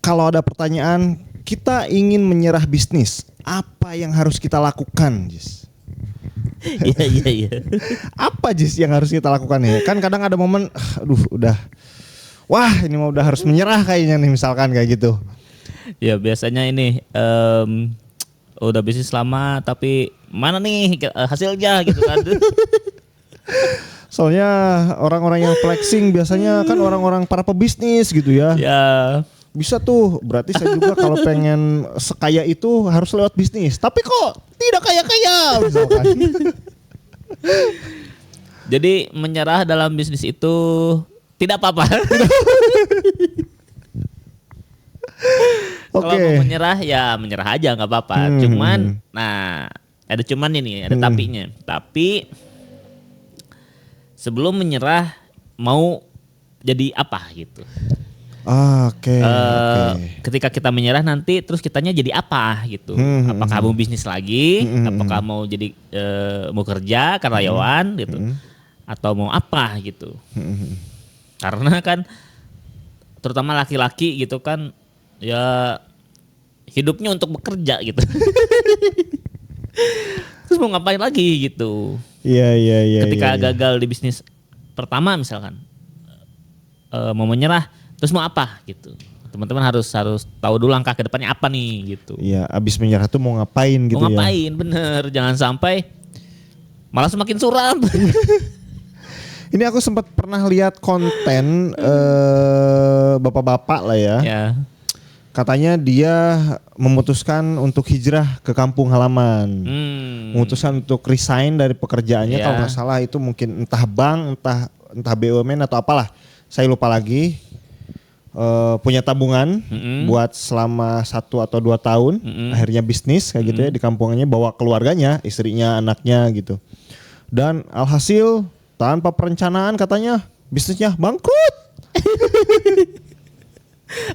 kalau ada pertanyaan, kita ingin menyerah bisnis, apa yang harus kita lakukan, Jis? Iya. Apa Jis yang harus kita lakukan ya? Kan kadang ada momen, aduh udah, wah ini mah udah harus menyerah kayaknya nih misalkan kayak gitu. Ya biasanya ini udah bisnis lama tapi mana nih hasilnya gitu kan. Soalnya orang-orang yang flexing biasanya kan orang-orang para pebisnis gitu ya. Ya. Bisa tuh, berarti saya juga kalau pengen sekaya itu harus lewat bisnis. Tapi kok tidak kaya-kaya misalkan. Jadi menyerah dalam bisnis itu tidak apa-apa. Kalau mau menyerah ya menyerah aja nggak apa-apa. Cuman, nah ada cuman ini, ada tapinya. Tapi sebelum menyerah mau jadi apa gitu. Oke. Ketika kita menyerah nanti terus kitanya jadi apa gitu. Apakah mau bisnis lagi, apakah mau jadi mau kerja karyawan gitu, atau mau apa gitu. Karena kan terutama laki-laki gitu kan ya hidupnya untuk bekerja gitu. Terus mau ngapain lagi gitu. Iya. Ketika gagal di bisnis pertama misalkan mau menyerah terus mau apa gitu. Teman-teman harus tahu dulu langkah ke depannya apa nih gitu. Iya, abis menyerah tuh mau ngapain gitu ya. Mau ngapain bener, jangan sampai malah semakin suram. Ini aku sempat pernah lihat konten bapak-bapak lah ya. Ya. Katanya dia memutuskan untuk hijrah ke kampung halaman. Memutuskan untuk resign dari pekerjaannya, kalau nggak salah itu mungkin entah bank, entah BUMN atau apalah. Saya lupa lagi. Punya tabungan buat selama 1 atau 2 tahun. Akhirnya bisnis kayak gitu ya di kampungnya, bawa keluarganya, istrinya, anaknya gitu. Dan alhasil tanpa perencanaan katanya bisnisnya bangkrut.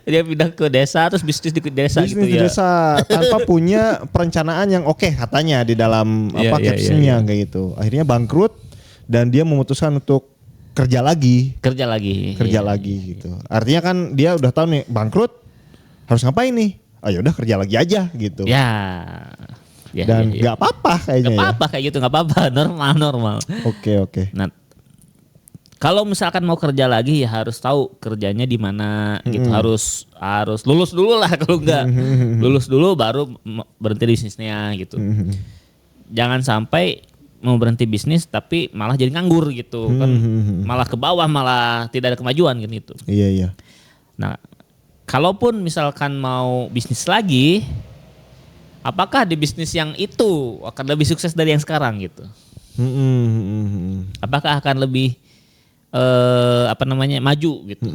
Dia pindah ke desa terus bisnis di desa bisnis gitu di ya. desa tanpa punya perencanaan yang oke katanya di dalam captionnya kayak gitu. Akhirnya bangkrut dan dia memutuskan untuk kerja lagi gitu. Artinya kan dia udah tahu nih bangkrut harus ngapain nih? Ayo udah kerja lagi aja gitu. Ya. Dan nggak apa-apa kayaknya. Nggak apa-apa kayak gitu, nggak apa-apa, normal. Oke. Nah, kalau misalkan mau kerja lagi ya harus tahu kerjanya di mana gitu. Harus lulus dulu lah, kalau enggak lulus dulu baru berhenti bisnisnya gitu. Jangan sampai mau berhenti bisnis tapi malah jadi nganggur gitu kan, malah ke bawah, malah tidak ada kemajuan kan gitu. Iya. Nah, kalaupun misalkan mau bisnis lagi, apakah di bisnis yang itu akan lebih sukses dari yang sekarang gitu? Apakah akan lebih maju gitu?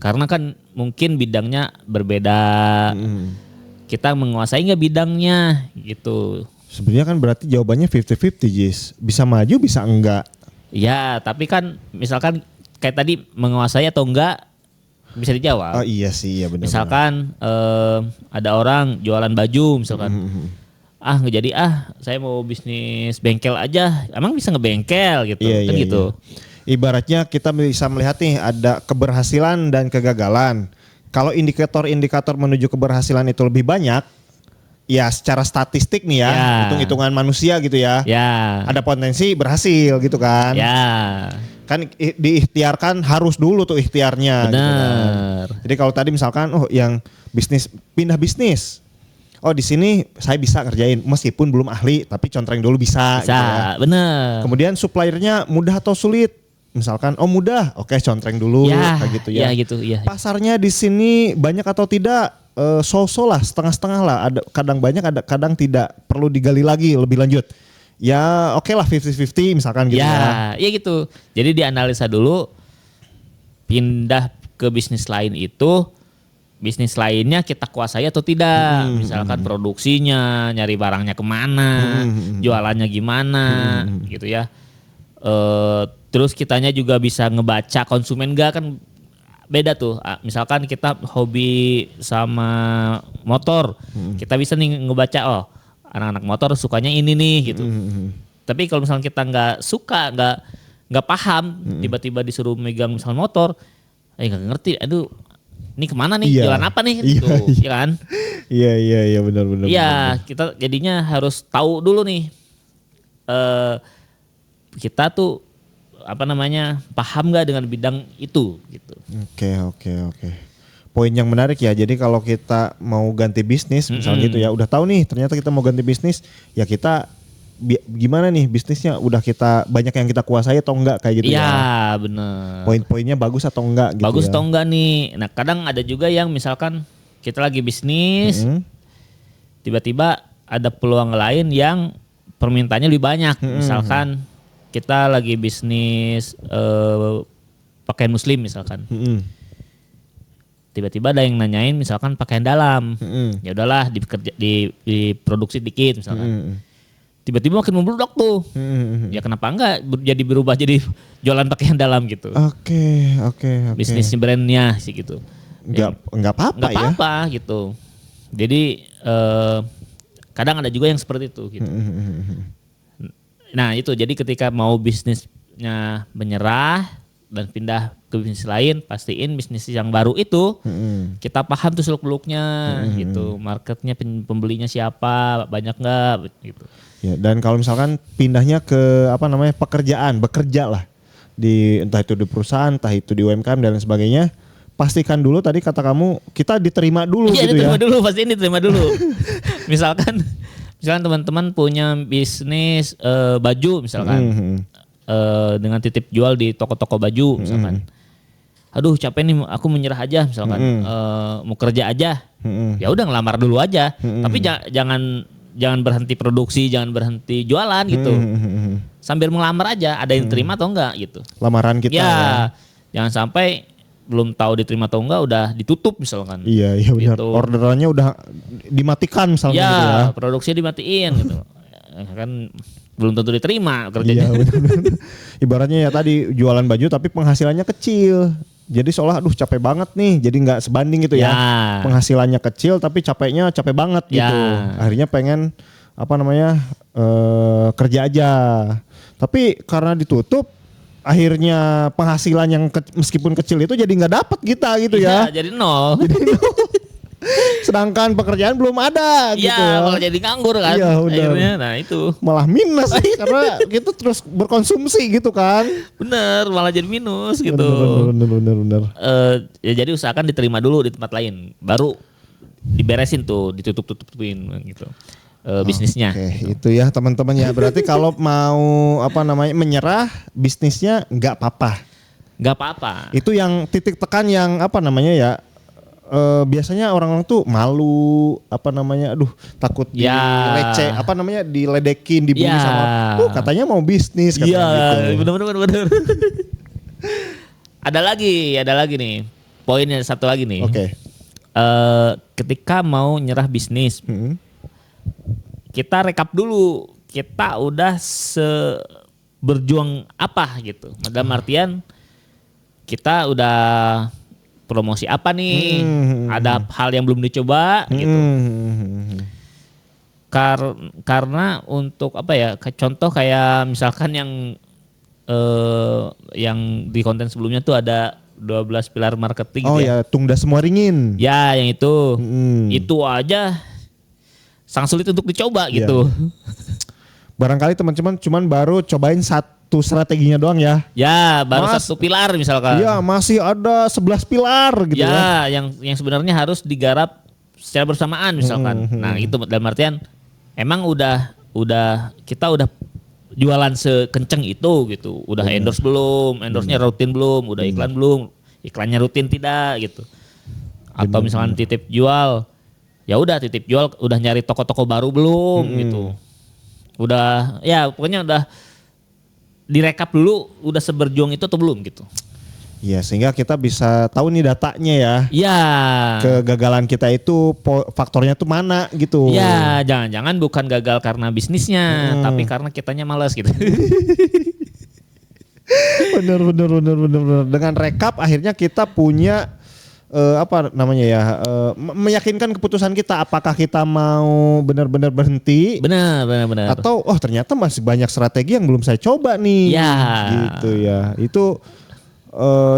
Karena kan mungkin bidangnya berbeda. Kita menguasai nggak bidangnya gitu. Sebenarnya kan berarti jawabannya 50-50 Jis. Bisa maju bisa enggak. Ya tapi kan misalkan kayak tadi menguasai atau enggak bisa dijawab. Oh iya sih, iya benar. Misalkan ada orang jualan baju misalkan. Nggak jadi saya mau bisnis bengkel aja. Emang bisa ngebengkel gitu kan gitu. Iya. Ibaratnya kita bisa melihat nih ada keberhasilan dan kegagalan. Kalau indikator-indikator menuju keberhasilan itu lebih banyak, ya secara statistik nih ya, hitung-hitungan manusia gitu ya. Ada potensi berhasil gitu kan. Kan diikhtiarkan harus dulu tuh ikhtiarnya. Benar. Gitu kan. Jadi kalau tadi misalkan yang bisnis pindah bisnis. Oh di sini saya bisa kerjain meskipun belum ahli tapi contreng dulu bisa. Gitu ya. Benar. Kemudian suppliernya mudah atau sulit. Misalkan mudah, oke contreng dulu kayak gitu ya. Pasarnya di sini banyak atau tidak? So-so lah, setengah-setengah lah. Ada kadang banyak, ada kadang tidak, perlu digali lagi lebih lanjut. Ya oke lah 50-50 misalkan gitu ya. Iya gitu. Jadi dianalisa dulu pindah ke bisnis lain itu, bisnis lainnya kita kuasai atau tidak. Misalkan produksinya, nyari barangnya kemana, jualannya gimana gitu ya. Terus kitanya juga bisa ngebaca konsumen gak, kan beda tuh. Misalkan kita hobi sama motor, kita bisa nih ngebaca anak-anak motor sukanya ini nih gitu. Tapi kalau misalnya kita nggak suka, nggak paham, tiba-tiba disuruh megang misalnya motor, nggak ngerti, ini kemana nih, jualan apa nih gitu, ya kan? Iya benar. Iya, kita jadinya harus tahu dulu nih, kita tuh paham nggak dengan bidang itu gitu. Oke. Poin yang menarik ya. Jadi kalau kita mau ganti bisnis, misalnya gitu ya, udah tahu nih ternyata kita mau ganti bisnis, ya kita gimana nih bisnisnya, udah kita banyak yang kita kuasai atau enggak kayak gitu ya. Iya bener. Poin-poinnya bagus atau enggak gitu. Bagus atau enggak nih. Nah kadang ada juga yang misalkan kita lagi bisnis, tiba-tiba ada peluang lain yang permintaannya lebih banyak. Misalkan kita lagi bisnis pakaian muslim misalkan. Tiba-tiba ada yang nanyain misalkan pakaian dalam. Ya udahlah diproduksi dikit misalkan. Tiba-tiba makin membludak tuh. Ya kenapa enggak jadi berubah jadi jualan pakaian dalam gitu. Oke. Bisnis brandnya sih gitu. Enggak apa-apa ya. Enggak apa-apa gitu. Jadi kadang ada juga yang seperti itu gitu. Nah itu jadi ketika mau bisnisnya menyerah dan pindah ke bisnis lain, pastiin bisnis yang baru itu kita paham tuh seluk-beluknya gitu. Marketnya, pembelinya siapa, banyak nggak gitu. Ya, dan kalau misalkan pindahnya ke pekerjaan, bekerja lah di entah itu di perusahaan, entah itu di UMKM dan lain sebagainya, pastikan dulu tadi kata kamu kita diterima dulu gitu ya. Iya diterima dulu, pastiin diterima dulu. misalkan teman-teman punya bisnis baju misalkan, dengan titip jual di toko-toko baju misalkan. Aduh capek nih, aku menyerah aja misalkan, mau kerja aja. Ya udah ngelamar dulu aja. Tapi jangan berhenti produksi, jangan berhenti jualan gitu. Sambil melamar aja, ada yang terima atau enggak gitu. Lamaran kita ya. Jangan sampai belum tahu diterima atau enggak udah ditutup misalkan. Iya benar. Gitu. Orderannya udah dimatikan misalnya gitu ya. Produksinya dimatiin gitu. Kan belum tentu diterima kerjanya. Iya benar. Ibaratnya ya tadi jualan baju tapi penghasilannya kecil. Jadi seolah capek banget nih, jadi nggak sebanding gitu ya. Penghasilannya kecil tapi capeknya capek banget gitu. Akhirnya pengen kerja aja. Tapi karena ditutup, akhirnya penghasilan yang meskipun kecil itu jadi nggak dapat kita gitu ya. Jadi nol. Sedangkan pekerjaan belum ada gitu ya. Malah jadi nganggur kan. Iya, akhirnya nah itu. Malah minus karena kita terus berkonsumsi gitu kan. Bener, malah jadi minus gitu. Bener. Ya jadi usahakan diterima dulu di tempat lain. Baru diberesin tuh, ditutup-tutupin gitu. Bisnisnya. Oke, itu ya teman-teman ya. Berarti kalau mau menyerah bisnisnya nggak apa-apa. Nggak apa-apa. Itu yang titik tekan yang biasanya orang-orang tuh malu takut dileceh diledekin dibully sama katanya mau bisnis gitu. Bener. ada lagi nih poinnya satu lagi nih. Oke. Ketika mau nyerah bisnis kita rekap dulu kita udah berjuang apa gitu. Dalam artian kita udah promosi apa nih, ada hal yang belum dicoba gitu. Karena untuk contoh kayak misalkan yang di konten sebelumnya tuh ada 12 pilar marketing. Oh ya, tungda semua ringin. Ya, yang itu. Itu aja sangat sulit untuk dicoba gitu. Barangkali teman-teman cuman baru cobain satu strateginya doang ya. Ya, baru satu pilar misalkan. Iya, masih ada 11 pilar gitu ya. Yang sebenarnya harus digarap secara bersamaan misalkan. Nah, itu dalam artian emang kita udah jualan sekenceng itu gitu. Udah endorse belum, endorse-nya rutin belum, udah iklan belum, iklannya rutin tidak gitu. Atau misalkan titip jual. Ya udah titip jual udah nyari toko-toko baru belum gitu. Udah pokoknya udah direkap dulu udah seberjuang itu atau belum gitu. Iya, sehingga kita bisa tahu nih datanya ya. Iya. Kegagalan kita itu faktornya tuh mana gitu. Iya, jangan-jangan bukan gagal karena bisnisnya, tapi karena kitanya malas gitu. Bener. Dengan rekap akhirnya kita punya meyakinkan keputusan kita apakah kita mau benar-benar berhenti. Benar. Atau ternyata masih banyak strategi yang belum saya coba nih. Ya. Gitu ya. Itu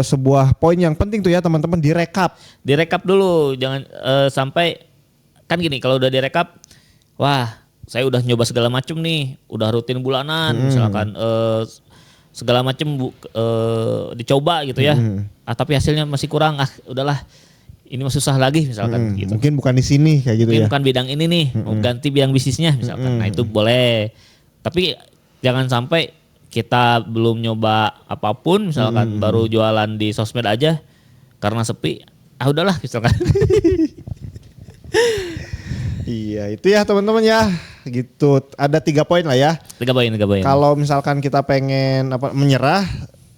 sebuah poin yang penting tuh ya teman-teman, direkap. Direkap dulu, jangan sampai kan gini, kalau udah direkap, wah saya udah nyoba segala macam nih, udah rutin bulanan misalkan segala macam dicoba gitu ya. Tapi hasilnya masih kurang, udahlah ini mah susah lagi misalkan gitu. Mungkin bukan di sini kayak gitu mungkin ya. bukan bidang ini nih, mau ganti bidang bisnisnya misalkan. Nah itu boleh. Tapi jangan sampai kita belum nyoba apapun misalkan baru jualan di sosmed aja karena sepi. Udahlah misalkan. Iya, itu ya teman-teman ya. Gitu. Ada 3 poin lah ya. 3 poin. Kalau misalkan kita pengen menyerah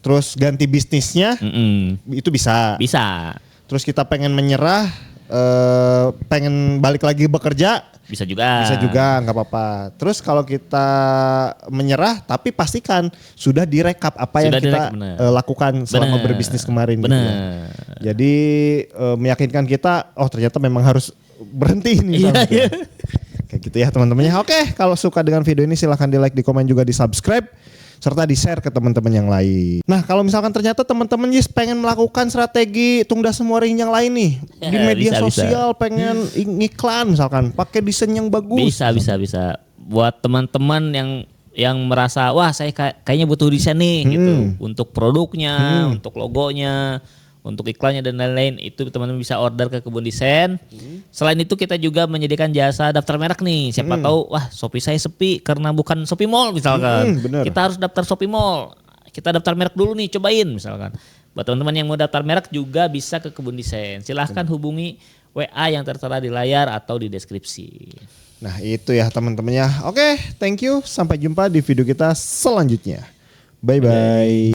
terus ganti bisnisnya, itu bisa. Bisa. Terus kita pengen menyerah, pengen balik lagi bekerja, bisa juga. Bisa juga, nggak apa-apa. Terus kalau kita menyerah, tapi pastikan sudah direkap apa yang kita lakukan selama berbisnis kemarin. Gitu ya. Jadi meyakinkan kita, oh ternyata memang harus berhenti nih. Iya. Kayak gitu ya teman-temannya. Oke, kalau suka dengan video ini silahkan di like, di komen juga, di subscribe. Serta di-share ke teman-teman yang lain. Nah kalau misalkan ternyata teman-teman pengen melakukan strategi tungdas semua ring yang lain nih. Di media sosial pengen ngiklan misalkan. Pakai desain yang bagus. Bisa. Buat teman-teman yang merasa, wah saya kayaknya butuh desain nih gitu. Untuk produknya, untuk logonya, untuk iklannya dan lain-lain. Itu teman-teman bisa order ke Kebun Desain. Selain itu kita juga menyediakan jasa daftar merek nih. Siapa tahu wah Shopee saya sepi karena bukan Shopee Mall misalkan. Kita harus daftar Shopee Mall. Kita daftar merek dulu nih, cobain misalkan. Buat teman-teman yang mau daftar merek juga bisa ke Kebun Desain. Silahkan hubungi WA yang tertera di layar atau di deskripsi. Nah itu ya teman-temannya. Oke, thank you. Sampai jumpa di video kita selanjutnya. Bye-bye.